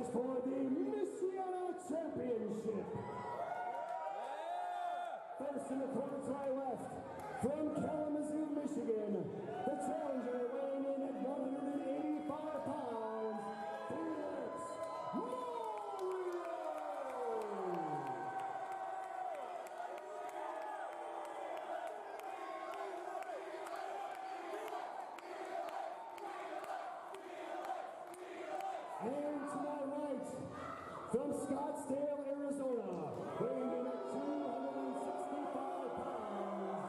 is for the Wyandotte Championship. First in the corner to my left, from Kalamazoo, Michigan, the challenger weighing in at 185 pounds, Felix And to my right, from Scottsdale, Arizona, weighing in at 265 pounds,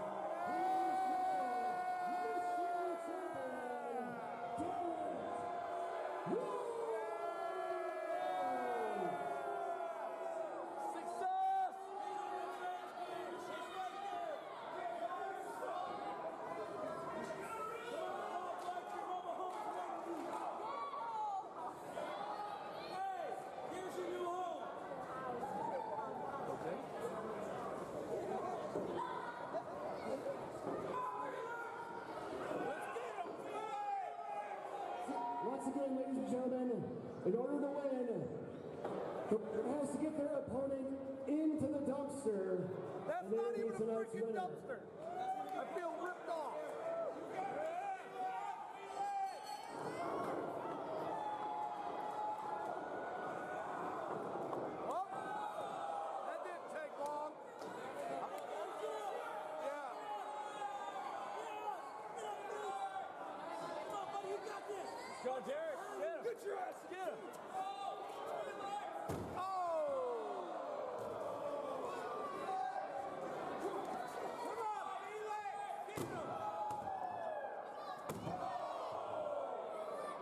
Once again, ladies and gentlemen, in order to win, it has to get their opponent into the dumpster. That's not even a freaking dumpster. I feel ripped off. Well, that didn't take long. Yeah. Go, Derek. Get him. Get your ass. Get him. Oh! Come on, Eli. Get him.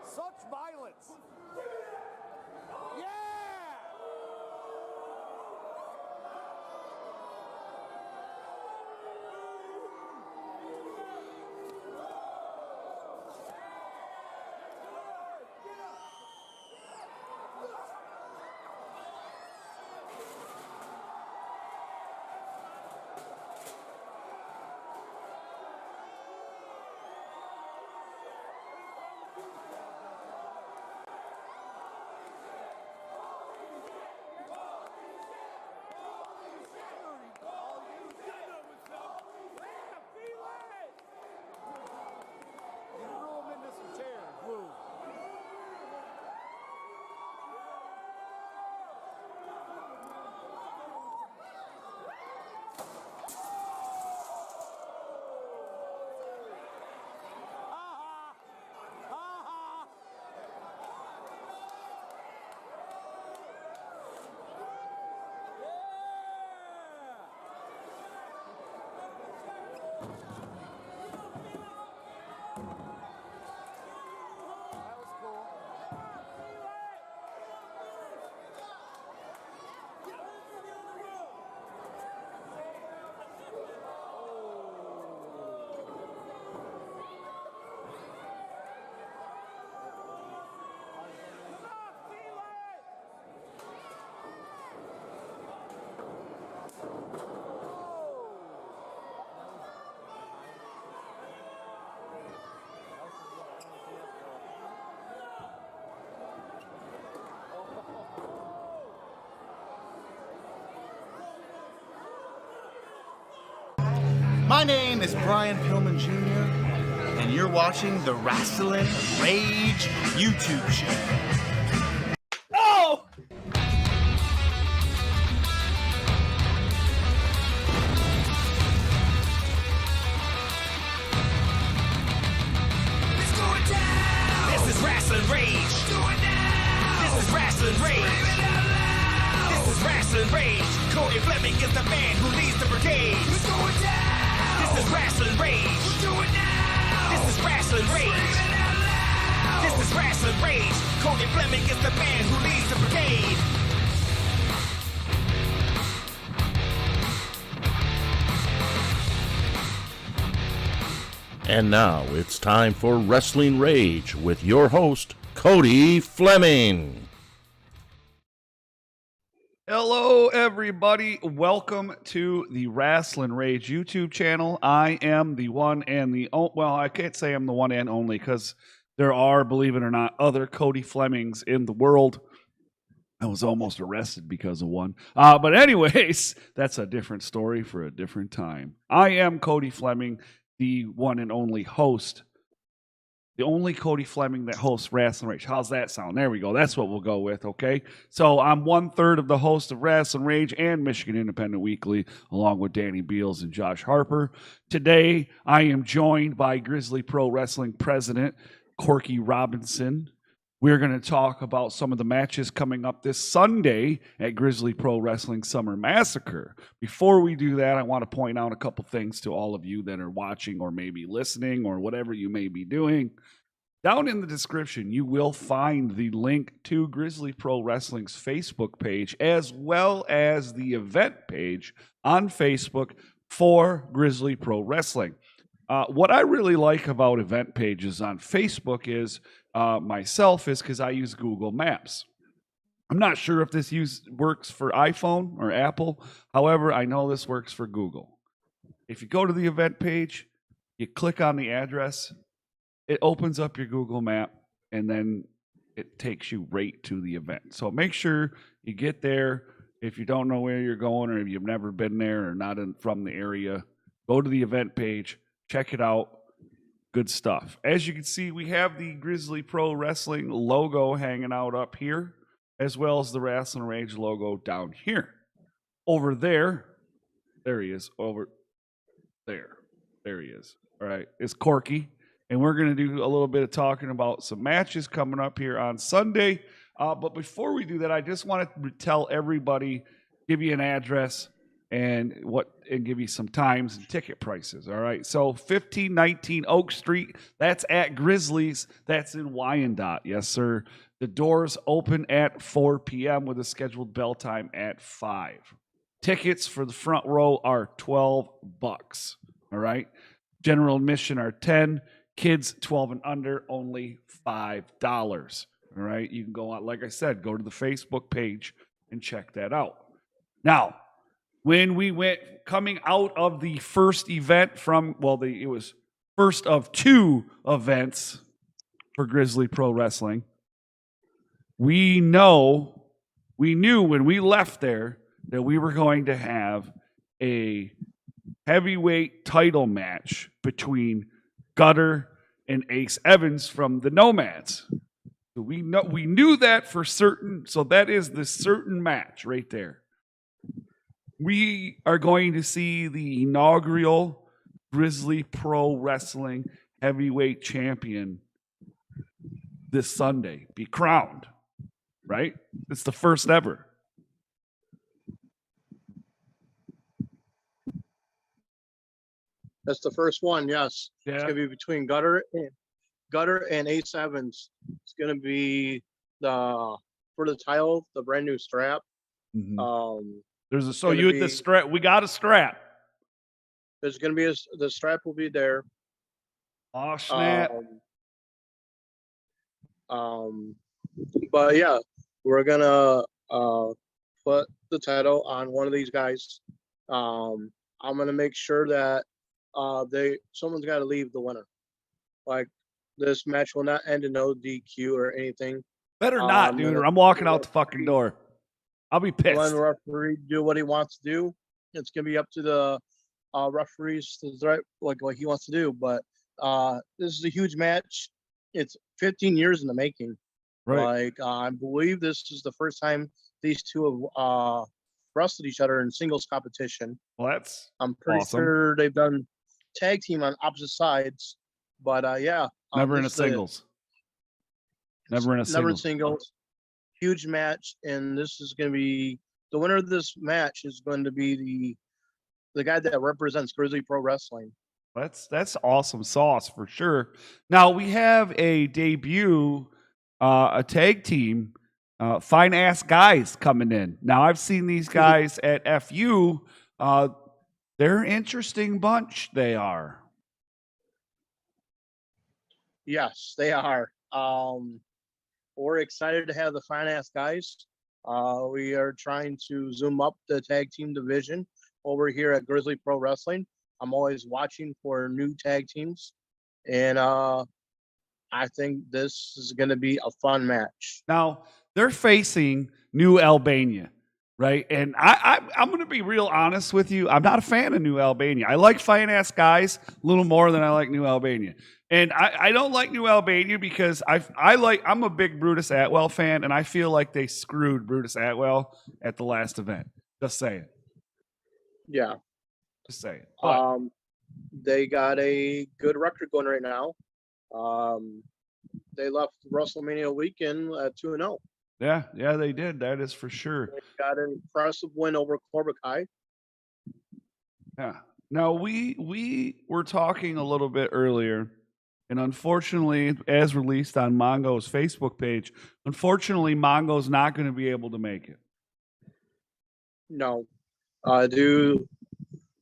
Such violence. Yeah! My name is Brian Pillman Jr., and you're watching the Raslin Rage YouTube channel. Oh! It's going down. This is Raslin Rage. It's going down. This is Raslin Rage. This is Raslin Rage. Cody Fleming is the man who leads the brigade. It's going down. This is Raslin Rage. We'll do it now. This is Raslin Rage. This is Raslin Rage. Cody Fleming is the man who leads the brigade. And now it's time for Raslin Rage with your host, Cody Fleming. Hello, everybody. Welcome to the Rasslin Rage YouTube channel. I am the one and the well, I can't say I'm the one and only because there are, believe it or not, other Cody Flemings in the world. I was almost arrested because of one. But anyways, that's a different story for a different time. I am Cody Fleming, the one and only host. The only Cody Fleming that hosts Raslin Rage. How's that sound? There we go. That's what we'll go with, okay? So I'm 1/3 of the host of Raslin Rage and Michigan Independent Weekly, along with Danny Beals and Josh Harper. Today, I am joined by Grizzly Pro Wrestling President Corky Robinson. We're going to talk about some of the matches coming up this Sunday at Grizzly Pro Wrestling Summer Massacre. Before we do that, I want to point out a couple things to all of you that are watching or maybe listening or whatever you may be doing. Down in the description, you will find the link to Grizzly Pro Wrestling's Facebook page as well as the event page on Facebook for Grizzly Pro Wrestling. What I really like about event pages on Facebook is myself is because I use Google Maps. I'm not sure if this works for iPhone or Apple. However, I know this works for Google. If you go to the event page, you click on the address, it opens up your Google map, and then it takes you right to the event. So make sure you get there. If you don't know where you're going or if you've never been there or not from the area, go to the event page, check it out. Good stuff. As you can see, we have the Grizzly Pro Wrestling logo hanging out up here, as well as the Raslin Rage logo down here. Over there he is. Over there he is. All right, it's Corky, and we're going to do a little bit of talking about some matches coming up here on Sunday. But before we do that, I just want to tell everybody, give you an address, and give you some times and ticket prices. All right. So 1519 Oak Street, that's at Grizzlies. That's in Wyandotte. Yes, sir. The doors open at 4 p.m. with a scheduled bell time at 5. Tickets for the front row are $12. All right. General admission are $10. Kids 12 and under, only $5. All right. You can go on, like I said, go to the Facebook page and check that out. Now, when we went coming out of the first event it was first of 2 events for Grizzly Pro Wrestling. We knew when we left there that we were going to have a heavyweight title match between Gutter and Ace Evans from the Nomads. So we knew that for certain. So that is the certain match right there. We are going to see the inaugural Grizzly Pro Wrestling heavyweight champion this Sunday be crowned, right? It's the first ever. That's the first one, yes. Yeah. It's going to be between Gutter and Ace Evans. It's going to be for the title, the brand new strap. Mm-hmm. The strap. We got a strap. There's going to be the strap will be there. Oh snap! But yeah, we're gonna put the title on one of these guys. I'm gonna make sure that someone's got to leave the winner. Like, this match will not end in no DQ or anything. Better not, dude. Or I'm walking out the fucking door. I'll be pissed. Let the referee do what he wants to do. It's gonna be up to the referees to direct like what he wants to do. But this is a huge match. It's 15 years in the making. Right. Like, I believe this is the first time these two have wrestled each other in singles competition. Well, I'm pretty sure they've done tag team on opposite sides. But yeah. Never in a singles. Never in singles. Huge match, and this is going to be the winner of this match is going to be the guy that represents Grizzly Pro Wrestling. That's awesome sauce for sure. Now we have a debut, a tag team, fine ass guys coming in. Now I've seen these guys at FU. They're an interesting bunch. They are. Yes, they are. We're excited to have the fine ass guys. We are trying to zoom up the tag team division over here at Grizzly Pro Wrestling. I'm always watching for new tag teams, and I think this is going to be a fun match. Now they're facing New Albania, right? And I'm going to be real honest with you. I'm not a fan of New Albania. I like fine-ass guys a little more than I like New Albania. And I don't like New Albania because I'm a big Brutus Atwell fan, and I feel like they screwed Brutus Atwell at the last event. Just saying. Yeah. Just saying. But, They got a good record going right now. They left WrestleMania weekend at 2-0. yeah, they did. That is for sure. They got an impressive win over Cobra Kai. Yeah. Now we were talking a little bit earlier, and unfortunately, as released on Mongo's Facebook page, unfortunately, Mongo's not going to be able to make it. No, due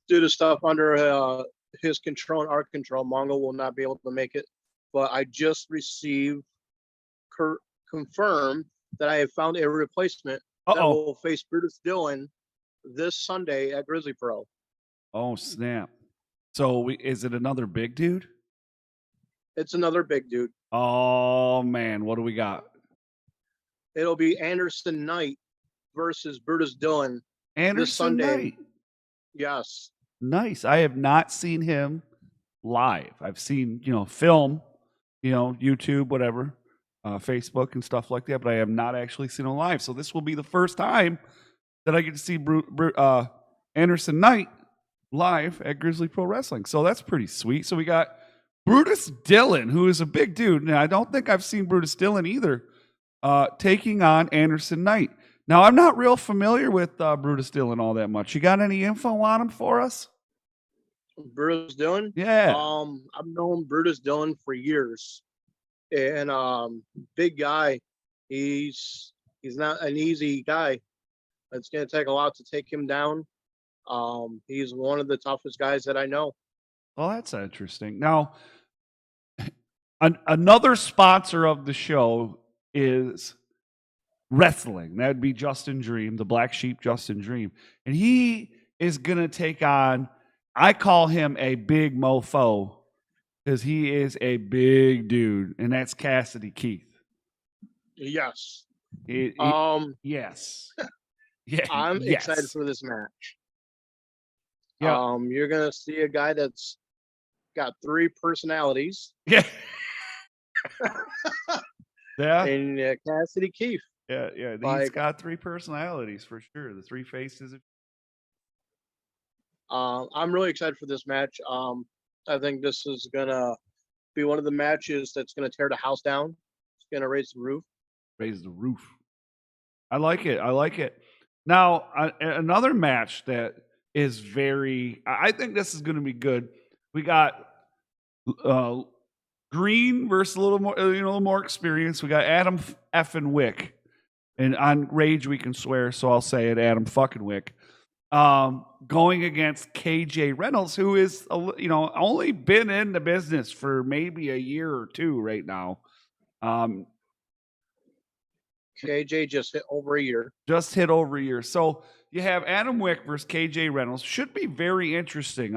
to stuff under his control and our control, Mongo will not be able to make it. But I just received confirmed that I have found a replacement that will face Brutus Dillon this Sunday at Grizzly Pro. Oh snap! So is it another big dude? It's another big dude. Oh man, what do we got? It'll be Anderson Knight versus Brutus Dillon Anderson this Sunday. Knight. Yes. Nice. I have not seen him live. I've seen, film, YouTube, whatever, Facebook and stuff like that, but I have not actually seen him live. So this will be the first time that I get to see Anderson Knight live at Grizzly Pro Wrestling. So that's pretty sweet. So we got Brutus Dillon, who is a big dude. And I don't think I've seen Brutus Dillon either, taking on Anderson Knight. Now, I'm not real familiar with Brutus Dillon all that much. You got any info on him for us? Brutus Dillon? Yeah. I've known Brutus Dillon for years. And big guy. He's not an easy guy. It's going to take a lot to take him down. He's one of the toughest guys that I know. Well, that's interesting. Now, another sponsor of the show is wrestling. That'd be Justin Dream, the Blacksheep Justin Dream. And he is going to take on, I call him a big mofo because he is a big dude, and that's Cassidy Keith. Yes. Yes. Yeah, I'm excited for this match. Yeah. You're going to see a guy that's got 3 personalities. Yeah. Yeah. And Cassidy Keith. Yeah. He's got 3 personalities for sure. The 3 faces. I'm really excited for this match. I think this is gonna be one of the matches that's gonna tear the house down. It's gonna raise the roof. Raise the roof. I like it. Now, another match that is I think this is going to be good. We got Green versus a little more experience. We got Adam effing Wick, and on Rage we can swear, so I'll say it, Adam fucking Wick, going against KJ Reynolds, who is only been in the business for maybe a year or 2 right now. KJ just hit over a year. So you have Adam Wick versus KJ Reynolds. Should be very interesting.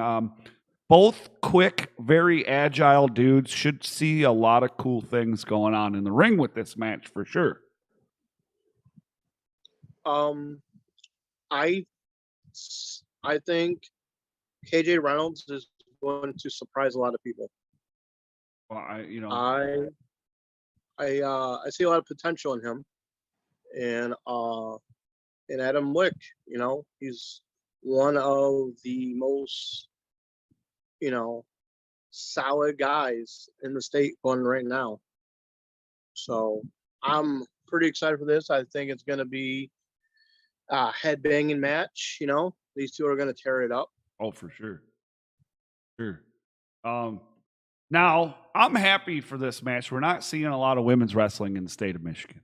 Both quick, very agile dudes. Should see a lot of cool things going on in the ring with this match for sure. I think KJ Reynolds is going to surprise a lot of people. Well, I see a lot of potential in him. And Adam Wick, he's one of the most, solid guys in the state going right now. So I'm pretty excited for this. I think it's going to be a head-banging match. These two are going to tear it up. Oh, for sure. Sure. Now, I'm happy for this match. We're not seeing a lot of women's wrestling in the state of Michigan.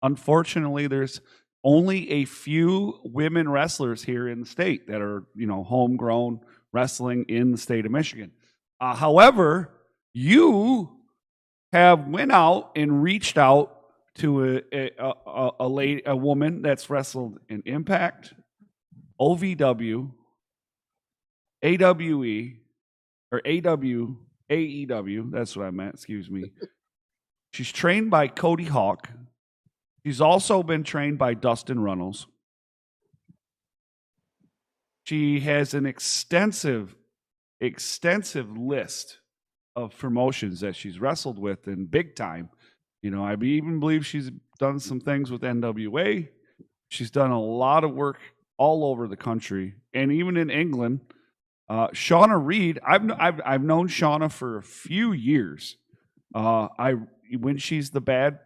Unfortunately, there's only a few women wrestlers here in the state that are, homegrown wrestling in the state of Michigan. However, you have went out and reached out to a woman that's wrestled in Impact, OVW, AWE, or AEW. That's what I meant. Excuse me. She's trained by Cody Hawk. She's also been trained by Dustin Runnels. She has an extensive list of promotions that she's wrestled with in big time. You know, I even believe she's done some things with NWA. She's done a lot of work all over the country and even in England. Shauna Reed, I've known Shauna for a few years. When she's the bad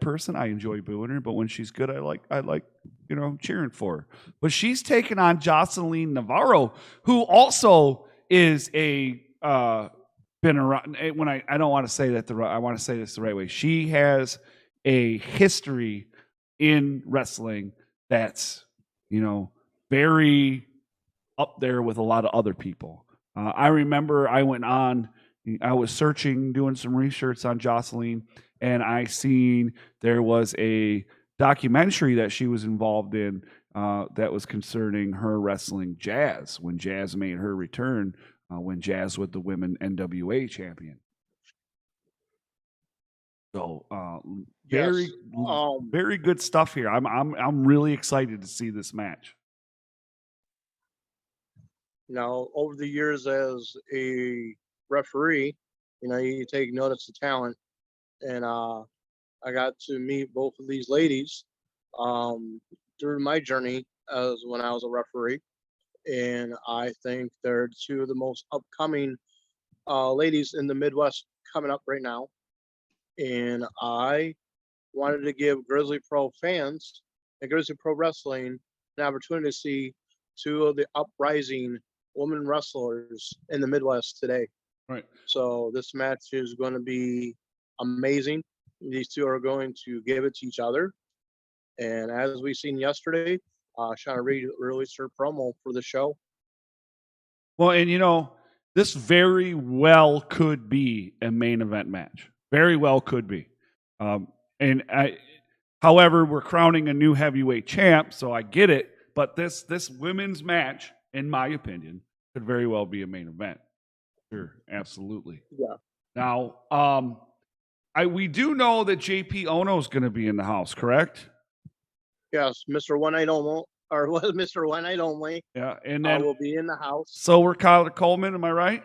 person, I enjoy booing her, but when she's good, I like cheering for her. But she's taken on Jocelyn Navarro, who also is a been around. When I don't want to say that I want to say this the right way. She has a history in wrestling that's very up there with a lot of other people. I remember I was searching, doing some research on Jocelyn, and I seen there was a documentary that she was involved in that was concerning her wrestling Jazz when Jazz made her return when Jazz was the women NWA champion. So very good stuff here. I'm really excited to see this match. Now, over the years as a referee, you take notice of talent, and I got to meet both of these ladies through my journey as when I was a referee, and I think they're two of the most upcoming ladies in the Midwest coming up right now. And I wanted to give Grizzly Pro fans and Grizzly Pro Wrestling an opportunity to see two of the uprising women wrestlers in the Midwest today. Right. So this match is going to be amazing. These two are going to give it to each other. And as we seen yesterday, Shauna Reed released her promo for the show. Well, and this very well could be a main event match. Very well could be. However, we're crowning a new heavyweight champ, so I get it. But this women's match, in my opinion, could very well be a main event. Sure, absolutely. Yeah. Now, we do know that JP Ono is going to be in the house, correct? Yes, Mr. One Night Only, or Mr. One Night Only. Yeah, and then will be in the house. So we're Kyler Coleman, am I right?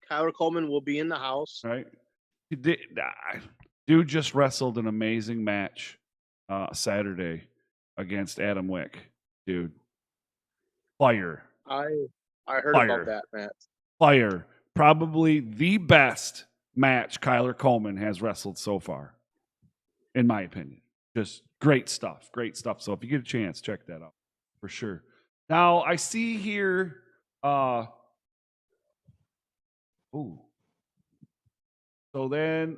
Kyler Coleman will be in the house. Right. Dude just wrestled an amazing match Saturday against Adam Wick. Dude, fire. I heard about that match. Fire. Probably the best match Kyler Coleman has wrestled so far, in my opinion. Just great stuff. Great stuff. So if you get a chance, check that out for sure. Now I see here. So then,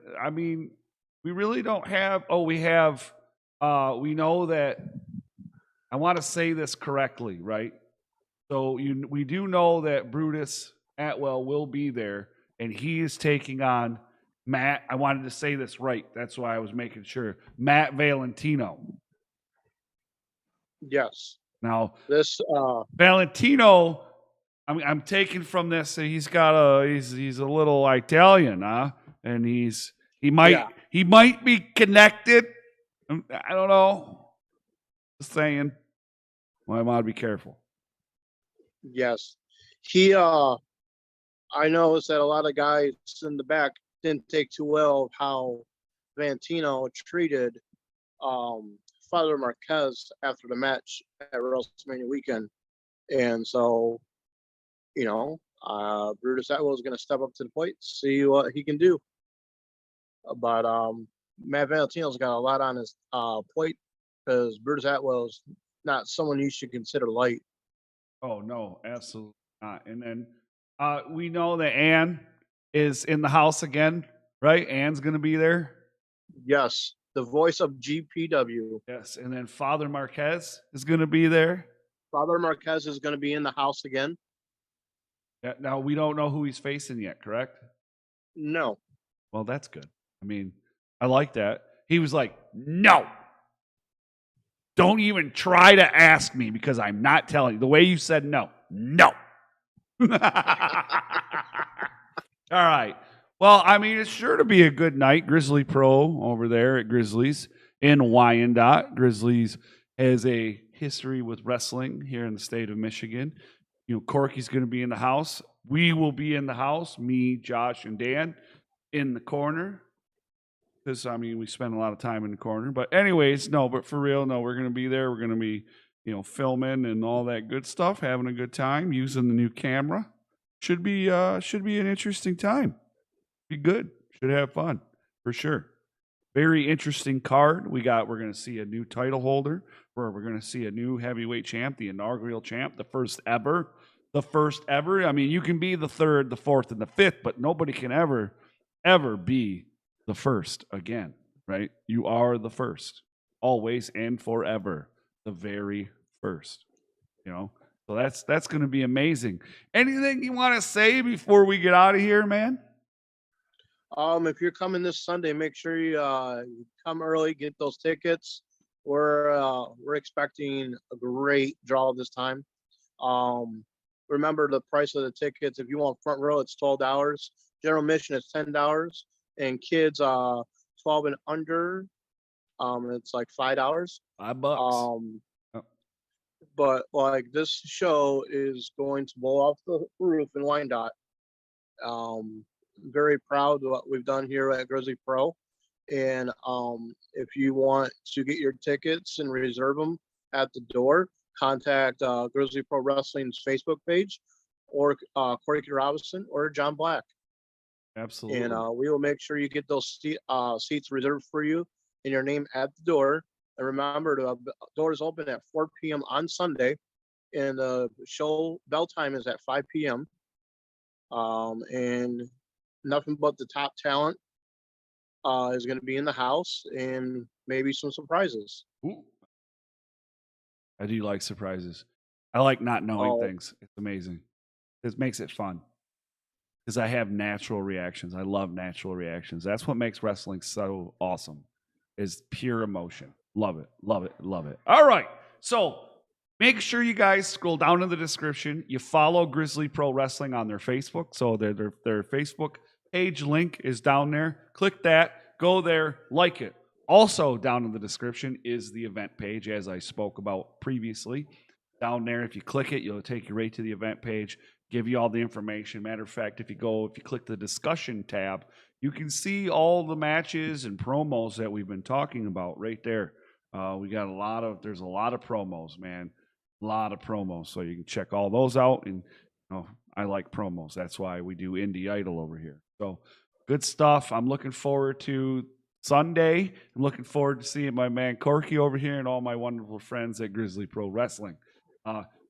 we really don't have. We have. We know that. I want to say this correctly, right? So we do know that Brutus Atwell will be there, and he is taking on Matt. I wanted to say this right. That's why I was making sure. Matt Valentino. Yes. Now this Valentino. I'm taking from this. So he's a little Italian, huh? And he might be connected. I don't know. Just saying. Well, I want to be careful. Yes, he. I noticed that a lot of guys in the back didn't take too well of how Valentino treated Father Marquez after the match at WrestleMania weekend, and so Brutus Atwell is going to step up to the plate, see what he can do. But Matt Valentino's got a lot on his plate because Brutus Atwell is not someone you should consider light. Oh, no, absolutely not. And then we know that Ann is in the house again, right? Ann's going to be there. Yes, the voice of GPW. Yes, and then Father Marquez is going to be there. Father Marquez is going to be in the house again. Yeah, now, we don't know who he's facing yet, correct? No. Well, that's good. I like that. He was like, no. Don't even try to ask me because I'm not telling you. The way you said no. No. All right. Well, I mean, it's sure to be a good night. Grizzly Pro over there at Grizzlies in Wyandotte. Grizzlies has a history with wrestling here in the state of Michigan. You know, Corky's going to be in the house. We will be in the house, me, Josh, and Dan in the corner. Because, I mean, we spend a lot of time in the corner. But anyways, no, but for real, no, we're going to be there. We're going to be, you know, filming and all that good stuff, having a good time, using the new camera. Should be an interesting time. Be good. Should have fun, for sure. Very interesting card. We're going to see a new title holder. We're going to see a new heavyweight champ, the inaugural champ, the first ever. I mean, you can be the third, the fourth, and the fifth, but nobody can ever be the first again, right? You are the first, always and forever, the very first, you know? So that's going to be amazing. Anything you want to say before we get out of here, man? If you're coming this Sunday, make sure you come early, get those tickets. We're expecting a great draw this time. Remember the price of the tickets. If you want front row, it's $12. General admission is $10, and kids 12 and under, it's like $5. $5. But like this show is going to blow off the roof in Wyandotte. Very proud of what we've done here at Grizzly Pro. And if you want to get your tickets and reserve them at the door, contact Grizzly Pro Wrestling's Facebook page, or Corky Robinson or John Black. Absolutely. And we will make sure you get those seats reserved for you and your name at the door. And remember, the doors open at 4 p.m. on Sunday, and the show bell time is at 5 p.m. And nothing but the top talent is going to be in the house, and maybe some surprises. Ooh. I do like surprises. I like not knowing things. It's amazing. It makes it fun. Because I have natural reactions. I love natural reactions. That's what makes wrestling so awesome, is pure emotion. Love it, love it, love it. All right. So make sure you guys scroll down in the description. You follow Grizzly Pro Wrestling on their Facebook. So their Facebook page link is down there. Click that. Go there. Like it. Also down in the description is the event page, as I spoke about previously. Down there, if you click it, it'll take you right to the event page. Give you all the information. Matter of fact, if you click the discussion tab, you can see all the matches and promos that we've been talking about right there. There's a lot of promos, man. A lot of promos. So you can check all those out. And I like promos. That's why we do Indie Idol over here. So good stuff. I'm looking forward to Sunday. I'm looking forward to seeing my man Corky over here and all my wonderful friends at Grizzly Pro Wrestling.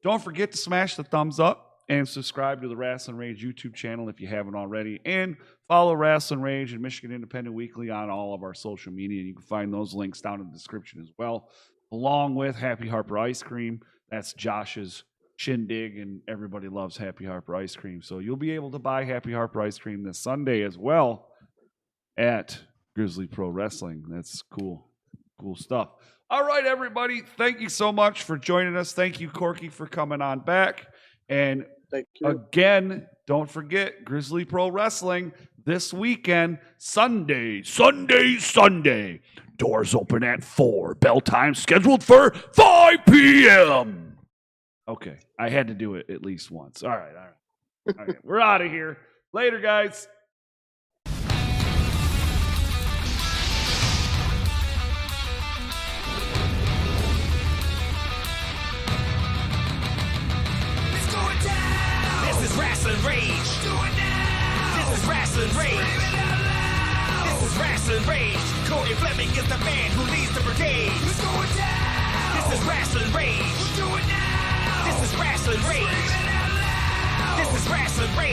Don't forget to smash the thumbs up and subscribe to the Raslin Rage YouTube channel if you haven't already. And follow Raslin Rage and Michigan Independent Weekly on all of our social media. You can find those links down in the description as well, along with Happy Harper Ice Cream. That's Josh's shindig, and everybody loves Happy Harper Ice Cream. So you'll be able to buy Happy Harper Ice Cream this Sunday as well at Grizzly Pro Wrestling. That's cool. Cool stuff. All right, everybody. Thank you so much for joining us. Thank you, Corky, for coming on back. And Thank you. Again, don't forget Grizzly Pro Wrestling this weekend, Sunday. Doors open at 4. Bell time scheduled for 5 p.m. Okay, I had to do it at least once. All right. Okay, we're out of here. Later, guys. This is Raslin Rage. Do it now. This is Raslin Rage. This is Raslin Rage. Cody Fleming is the man who leads the brigade. It's going down. This is Raslin Rage. Do it now. This is Raslin Rage. This is Raslin Rage.